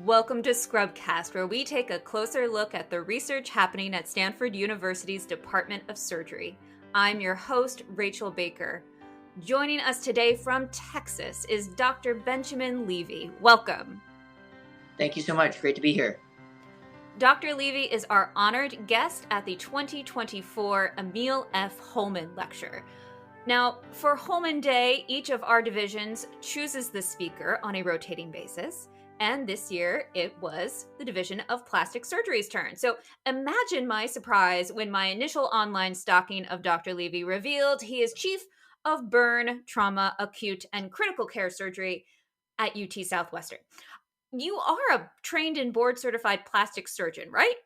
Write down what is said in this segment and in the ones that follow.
Welcome to Scrubcast, where we take a closer look at the research happening at Stanford University's Department of Surgery. I'm your host, Rachel Baker. Joining us today from Texas is Dr. Benjamin Levi. Welcome. Thank you so much. Great to be here. Dr. Levi is our honored guest at the 2024 Emile F. Holman Lecture. Now, for Holman Day, each of our divisions chooses the speaker on a rotating basis. And this year, it was the Division of Plastic Surgery's turn. So imagine my surprise when my initial online stalking of Dr. Levi revealed he is Chief of Burn, Trauma, Acute, and Critical Care Surgery at UT Southwestern. You are a trained and board-certified plastic surgeon, right?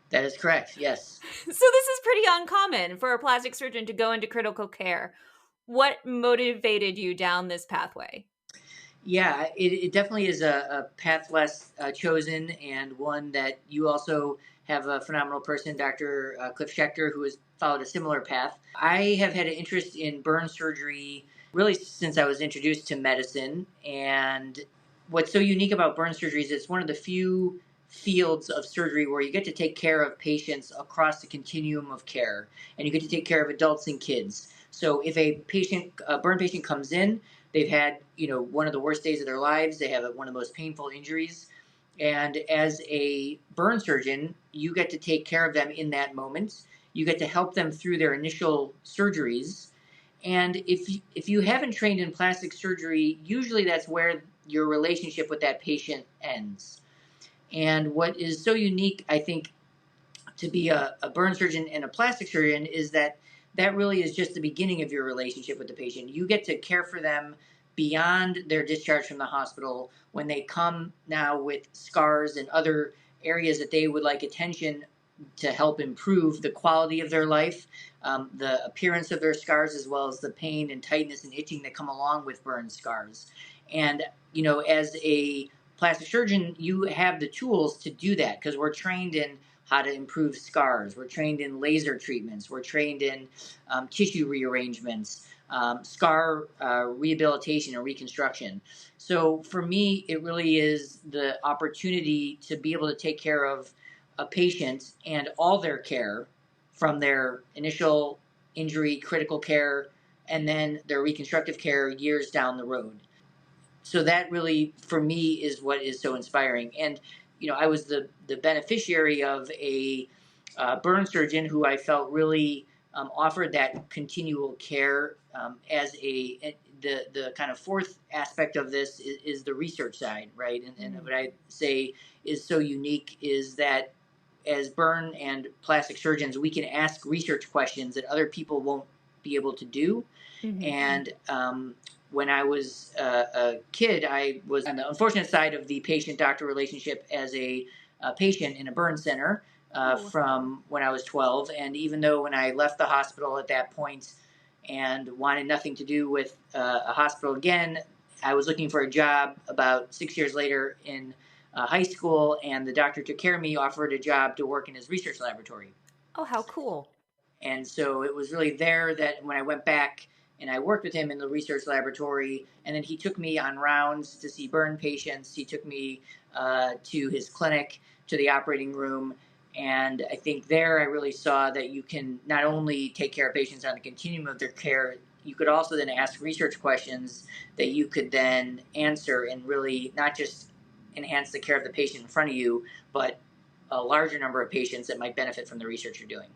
That is correct, yes. So this is pretty uncommon for a plastic surgeon to go into critical care. What motivated you down this pathway? Yeah, it definitely is a path less chosen, and one that you also have a phenomenal person, Dr. Cliff Schechter, who has followed a similar path. I have had an interest in burn surgery really since I was introduced to medicine. And what's so unique about burn surgery is it's one of the few fields of surgery where you get to take care of patients across the continuum of care, and you get to take care of adults and kids. So if a burn patient comes in, they've had, one of the worst days of their lives. They have one of the most painful injuries. And as a burn surgeon, you get to take care of them in that moment. You get to help them through their initial surgeries. And if you haven't trained in plastic surgery, usually that's where your relationship with that patient ends. And what is so unique, I think, to be a burn surgeon and a plastic surgeon is that really is just the beginning of your relationship with the patient. You get to care for them beyond their discharge from the hospital when they come now with scars and other areas that they would like attention to help improve the quality of their life, the appearance of their scars, as well as the pain and tightness and itching that come along with burn scars. And, as a plastic surgeon, you have the tools to do that because we're trained in how to improve scars. We're trained in laser treatments. We're trained in tissue rearrangements, scar rehabilitation or reconstruction. So for me, it really is the opportunity to be able to take care of a patient and all their care from their initial injury, critical care, and then their reconstructive care years down the road. So that really, for me, is what is so inspiring. And I was the beneficiary of a burn surgeon who I felt really offered that continual care as the kind of fourth aspect of this is the research side, right? And what I say is so unique is that as burn and plastic surgeons, we can ask research questions that other people won't be able to do. Mm-hmm. And when I was a kid, I was on the unfortunate side of the patient-doctor relationship as a patient in a burn center from when I was 12. And even though when I left the hospital at that point and wanted nothing to do with a hospital again, I was looking for a job about 6 years later in high school, and the doctor took care of me, offered a job to work in his research laboratory. Oh, how cool. And so it was really there that when I went back and I worked with him in the research laboratory, and then he took me on rounds to see burn patients. He took me to his clinic, to the operating room. And I think there I really saw that you can not only take care of patients on the continuum of their care, you could also then ask research questions that you could then answer and really not just enhance the care of the patient in front of you, but a larger number of patients that might benefit from the research you're doing.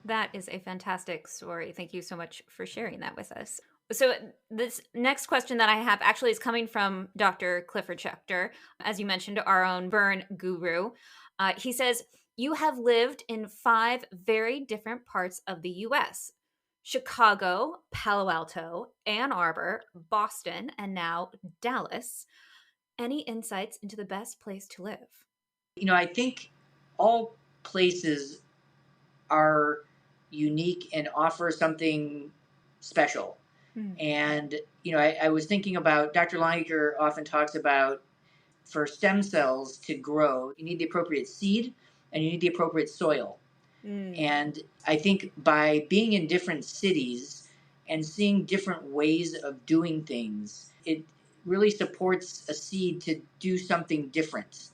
That is a fantastic story. Thank you so much for sharing that with us. So this next question that I have actually is coming from Dr. Clifford Schechter, as you mentioned, our own burn guru. He says, you have lived in 5 very different parts of the U.S., Chicago, Palo Alto, Ann Arbor, Boston, and now Dallas. Any insights into the best place to live? I think all places are unique and offer something special. And, I was thinking about, Dr. Longacre often talks about for stem cells to grow, you need the appropriate seed and you need the appropriate soil. And I think by being in different cities and seeing different ways of doing things, it really supports a seed to do something different.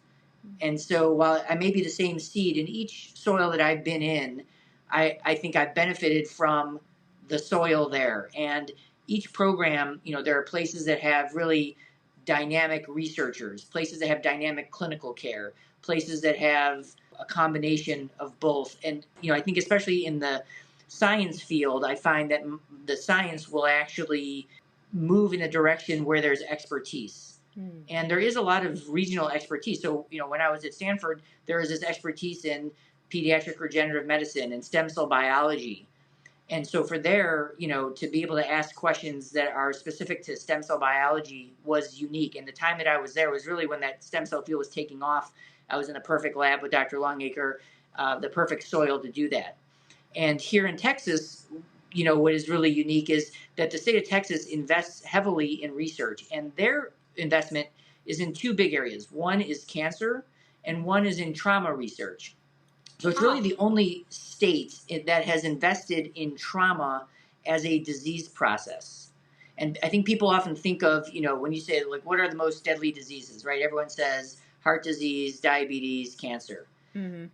And so while I may be the same seed in each soil that I've been in, I think I've benefited from the soil there. And each program, there are places that have really dynamic researchers, places that have dynamic clinical care, places that have a combination of both. And, I think especially in the science field, I find that the science will actually move in a direction where there's expertise. And there is a lot of regional expertise. So, when I was at Stanford, there was this expertise in pediatric regenerative medicine and stem cell biology. And so for there, to be able to ask questions that are specific to stem cell biology was unique. And the time that I was there was really when that stem cell field was taking off. I was in the perfect lab with Dr. Longacre, the perfect soil to do that. And here in Texas, what is really unique is that the state of Texas invests heavily in research, and their investment is in two big areas. One is cancer, and one is in trauma research. So it's really the only state that has invested in trauma as a disease process. And I think people often think of, when you say, like, what are the most deadly diseases, right? Everyone says heart disease, diabetes, cancer. Mm-hmm.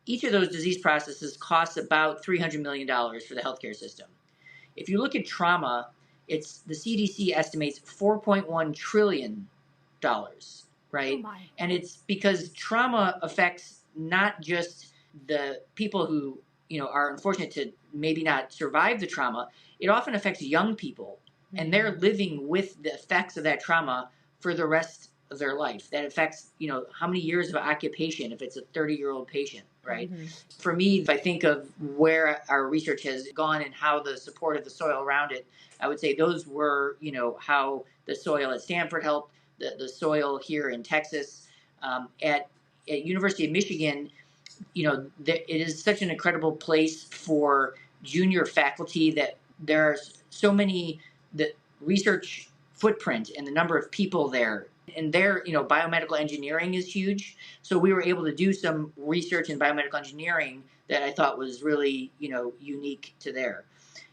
Each of those disease processes costs about $300 million for the healthcare system. If you look at trauma, it's the CDC estimates $4.1 trillion, right? Oh my. And it's because trauma affects not just the people who, are unfortunate to maybe not survive the trauma. It often affects young people, and they're living with the effects of that trauma for the rest of their life. That affects, how many years of occupation if it's a 30-year-old patient, right? Mm-hmm. For me, if I think of where our research has gone and how the support of the soil around it, I would say those were, how the soil at Stanford helped, the soil here in Texas. At University of Michigan, it is such an incredible place for junior faculty that there are so many, the research footprint and the number of people there. And their, biomedical engineering is huge. So we were able to do some research in biomedical engineering that I thought was really, unique to there.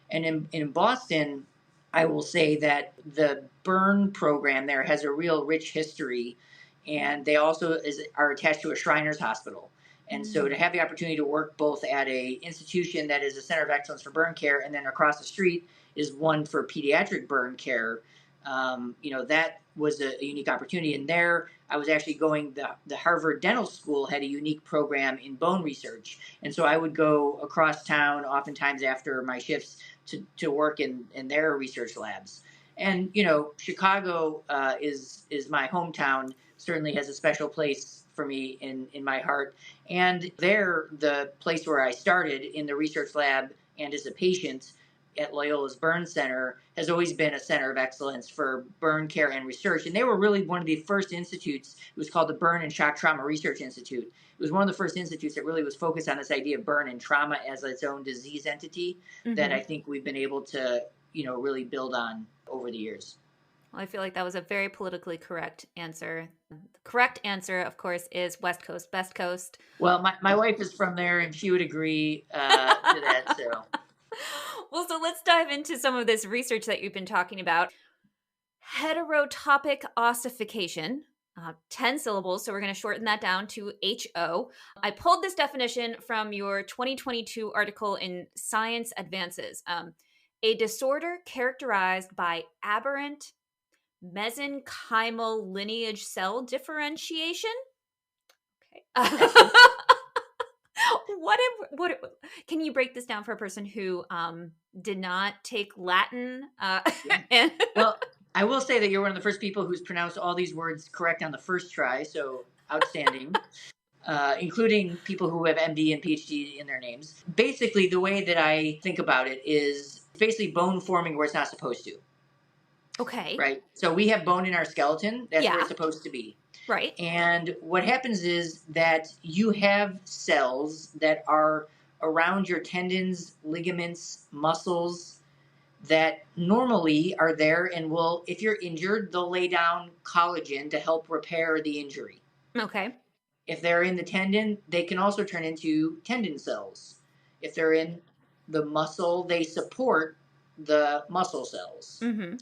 And in Boston, I will say that the burn program there has a real rich history, and they also are attached to a Shriners Hospital. And so to have the opportunity to work both at a institution that is a center of excellence for burn care, and then across the street is one for pediatric burn care, that was a unique opportunity. And there, I was actually going, the Harvard Dental School had a unique program in bone research. And so I would go across town oftentimes after my shifts to work in their research labs. And, Chicago is my hometown, certainly has a special place for me in my heart. And there, the place where I started in the research lab and as a patient at Loyola's Burn Center has always been a center of excellence for burn care and research. And they were really one of the first institutes. It was called the Burn and Shock Trauma Research Institute. It was one of the first institutes that really was focused on this idea of burn and trauma as its own disease entity that I think we've been able to, really build on over the years. Well, I feel like that was a very politically correct answer. The correct answer, of course, is West Coast, best coast. Well, my wife is from there, and she would agree to that. So, well, so let's dive into some of this research that you've been talking about. Heterotopic ossification, 10 syllables, so we're going to shorten that down to HO. I pulled this definition from your 2022 article in Science Advances. A disorder characterized by aberrant mesenchymal lineage cell differentiation. Okay. What can you break this down for a person who did not take Latin? Well, I will say that you're one of the first people who's pronounced all these words correct on the first try, so outstanding. Including people who have MD and PhD in their names. Basically, the way that I think about it is basically bone forming where it's not supposed to. Okay. Right? So we have bone in our skeleton. That's where it's supposed to be. Right. And what happens is that you have cells that are around your tendons, ligaments, muscles that normally are there and will, if you're injured, they'll lay down collagen to help repair the injury. Okay. If they're in the tendon, they can also turn into tendon cells. If they're in the muscle, they support the muscle cells. Mm-hmm.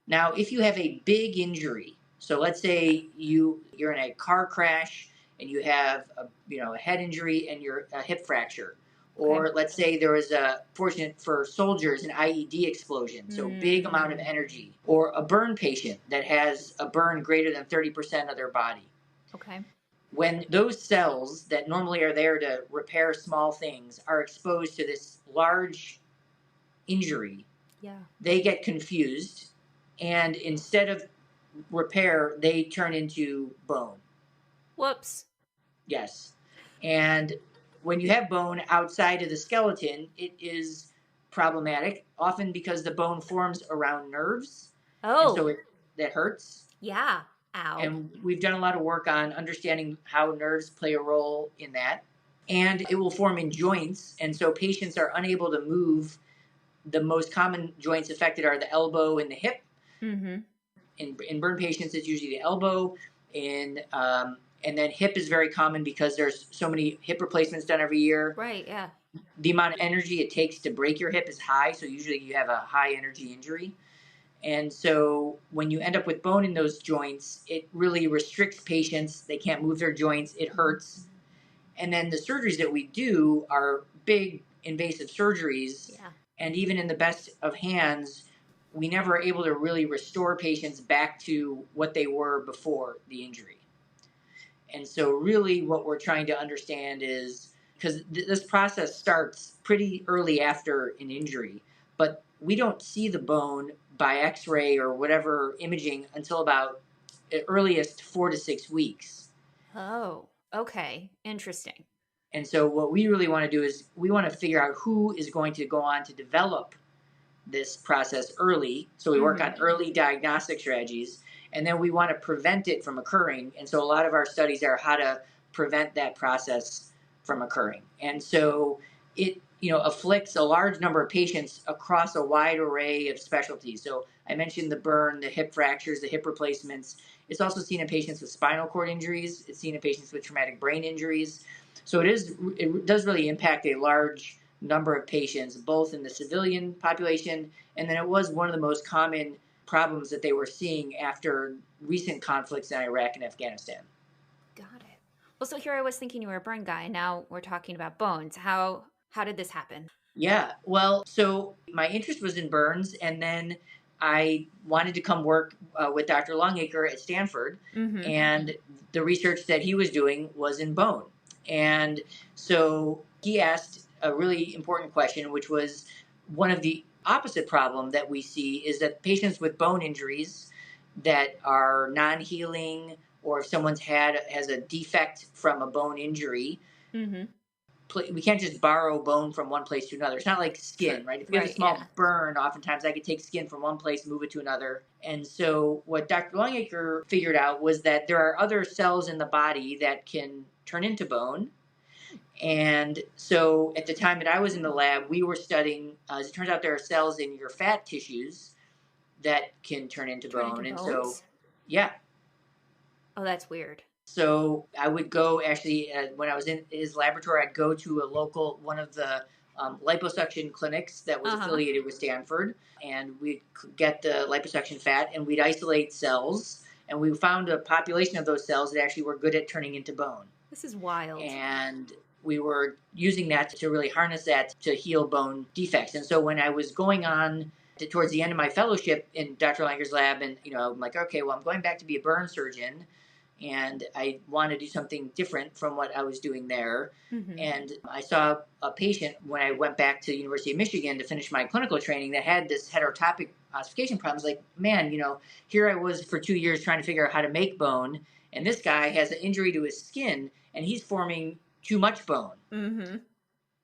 Now, if you have a big injury, so let's say you're in a car crash and you have a head injury and you're a hip fracture, Okay. or let's say there was a fortunate for soldiers an IED explosion, so big amount of Mm. energy, or a burn patient that has a burn greater than 30% of their body. Okay. When those cells that normally are there to repair small things are exposed to this large injury, Yeah. they get confused, and instead of repair, they turn into bone. Whoops. Yes. And when you have bone outside of the skeleton, it is problematic, often because the bone forms around nerves, and so Oh, that hurts. yeah. Ow. And we've done a lot of work on understanding how nerves play a role in that. And it will form in joints, and so patients are unable to move. The most common joints affected are the elbow and the hip. Mm-hmm. In burn patients, it's usually the elbow. And then hip is very common because there's so many hip replacements done every year. Right, yeah. The amount of energy it takes to break your hip is high, so usually you have a high energy injury. And so when you end up with bone in those joints, it really restricts patients. They can't move their joints. It hurts. And then the surgeries that we do are big invasive surgeries. Yeah. And even in the best of hands, we never are able to really restore patients back to what they were before the injury. And so, really, what we're trying to understand is because this process starts pretty early after an injury, but we don't see the bone by x ray or whatever imaging until about at earliest 4 to 6 weeks. Oh, okay. Interesting. And so, what we really want to do is we want to figure out who is going to go on to develop this process early. So, we work on Mm-hmm. early diagnostic strategies, and then we want to prevent it from occurring. And so, a lot of our studies are how to prevent that process from occurring. And so, it afflicts a large number of patients across a wide array of specialties. So, I mentioned the burn, the hip fractures, the hip replacements. It's also seen in patients with spinal cord injuries. It's seen in patients with traumatic brain injuries. So it does really impact a large number of patients, both in the civilian population, and then it was one of the most common problems that they were seeing after recent conflicts in Iraq and Afghanistan. Got it. Well, so here I was thinking you were a burn guy. Now we're talking about bones. How did this happen? Yeah, well, so my interest was in burns, and then I wanted to come work with Dr. Longacre at Stanford, Mm-hmm. and the research that he was doing was in bone. And so he asked a really important question, which was one of the opposite problem that we see is that patients with bone injuries that are non-healing, or if someone's has a defect from a bone injury, Mm-hmm. we can't just borrow bone from one place to another. It's not like True. skin, right? If you have a Right, yeah. small burn, oftentimes I could take skin from one place, move it to another. And so what Dr. Longacre figured out was that there are other cells in the body that can turn into bone. And so at the time that I was in the lab, we were studying, as it turns out, there are cells in your fat tissues that can turn into Turn into bone. And so, bones? yeah. Oh, that's weird. So I would go actually when I was in his laboratory, I'd go to a local one of the liposuction clinics that was Uh-huh. affiliated with Stanford, and we'd get the liposuction fat, and we'd isolate cells, and we found a population of those cells that actually were good at turning into bone, This is wild. and we were using that to really harness that to heal bone defects. And so when I was going on towards the end of my fellowship in Dr. Langer's lab, and I'm like, okay, well, I'm going back to be a burn surgeon, and I want to do something different from what I was doing there. Mm-hmm. And I saw a patient when I went back to the University of Michigan to finish my clinical training that had this heterotopic ossification problems. Like, man, here I was for 2 years trying to figure out how to make bone, and this guy has an injury to his skin, and he's forming too much bone. Mm-hmm.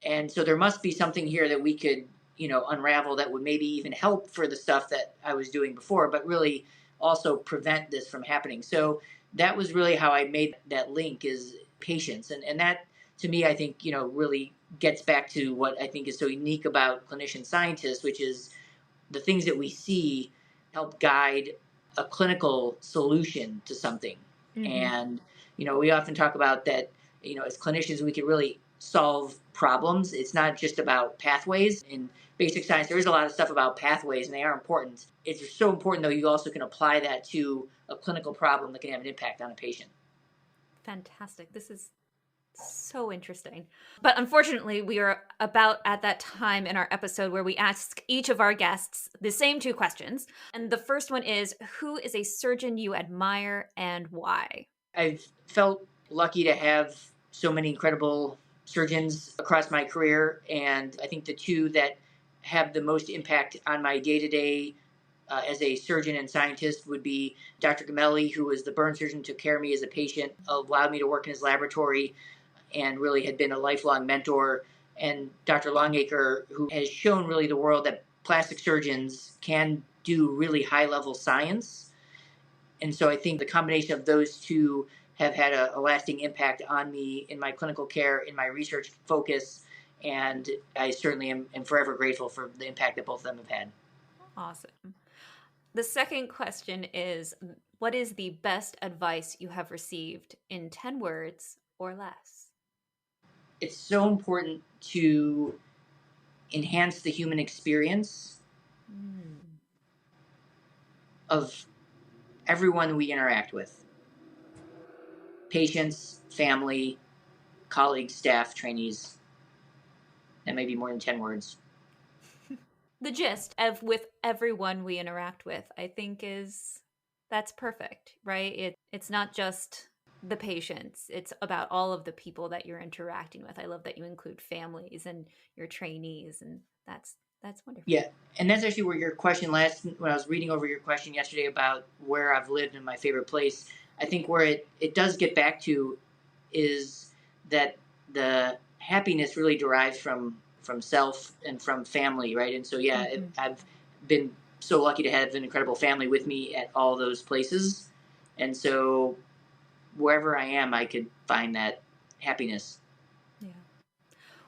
And so there must be something here that we could, unravel that would maybe even help for the stuff that I was doing before, but really also prevent this from happening. So that was really how I made that link, is patience. And that, to me, I think, really gets back to what I think is so unique about clinician scientists, which is the things that we see help guide a clinical solution to something. Mm-hmm. And, we often talk about that, as clinicians, we can really solve problems. It's not just about pathways. In basic science, there is a lot of stuff about pathways, and they are important. It's so important, though, you also can apply that to a clinical problem that can have an impact on a patient. Fantastic. This is so interesting. But unfortunately, we are about at that time in our episode where we ask each of our guests the same two questions. And the first one is, who is a surgeon you admire and why? I've felt lucky to have so many incredible surgeons across my career, and I think the two that have the most impact on my day-to-day as a surgeon and scientist would be Dr. Emile, who was the burn surgeon who took care of me as a patient, allowed me to work in his laboratory, and really had been a lifelong mentor, and Dr. Longacre, who has shown really the world that plastic surgeons can do really high-level science. And so I think the combination of those two have had a lasting impact on me in my clinical care, in my research focus, and I certainly am forever grateful for the impact that both of them have had. Awesome. The second question is, what is the best advice you have received in 10 words or less? It's so important to enhance the human experience of everyone we interact with. Patients, family, colleagues, staff, trainees. That may be more than 10 words. The gist of with everyone we interact with, I think that's perfect, right? It's not just the patients. It's about all of the people that you're interacting with. I love that you include families and your trainees, and that's wonderful. Yeah, and that's actually where your question when I was reading over your question yesterday about where I've lived and my favorite place, I think where it does get back to is that the happiness really derives from self and from family, right? And so, I've been so lucky to have an incredible family with me at all those places. And so wherever I am, I could find that happiness. Yeah.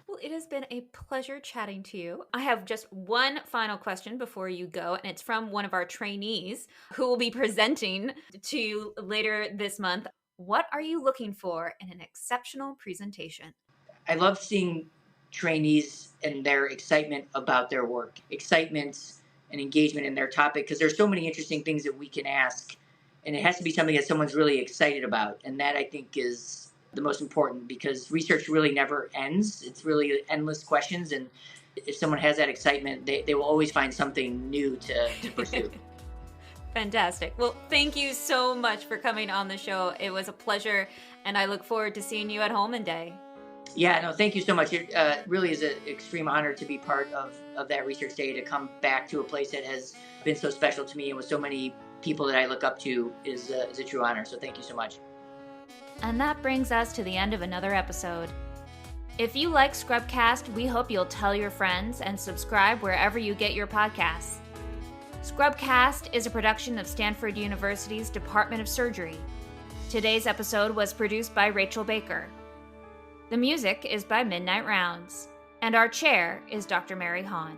Well, it has been a pleasure chatting to you. I have just one final question before you go, and it's from one of our trainees who will be presenting to you later this month. What are you looking for in an exceptional presentation? I love seeing trainees and their excitement about their work, excitement and engagement in their topic, because there's so many interesting things that we can ask, and it has to be something that someone's really excited about, and that I think is the most important, because research really never ends. It's really endless questions, and if someone has that excitement, they will always find something new to pursue. Fantastic. Well, thank you so much for coming on the show. It was a pleasure, and I look forward to seeing you at Holman Day. Yeah, no, thank you so much. It really is an extreme honor to be part of that research day, to come back to a place that has been so special to me and with so many people that I look up to is a true honor. So thank you so much. And that brings us to the end of another episode. If you like Scrubcast, we hope you'll tell your friends and subscribe wherever you get your podcasts. Scrubcast is a production of Stanford University's Department of Surgery. Today's episode was produced by Rachel Baker. The music is by Midnight Rounds, and our chair is Dr. Mary Hahn.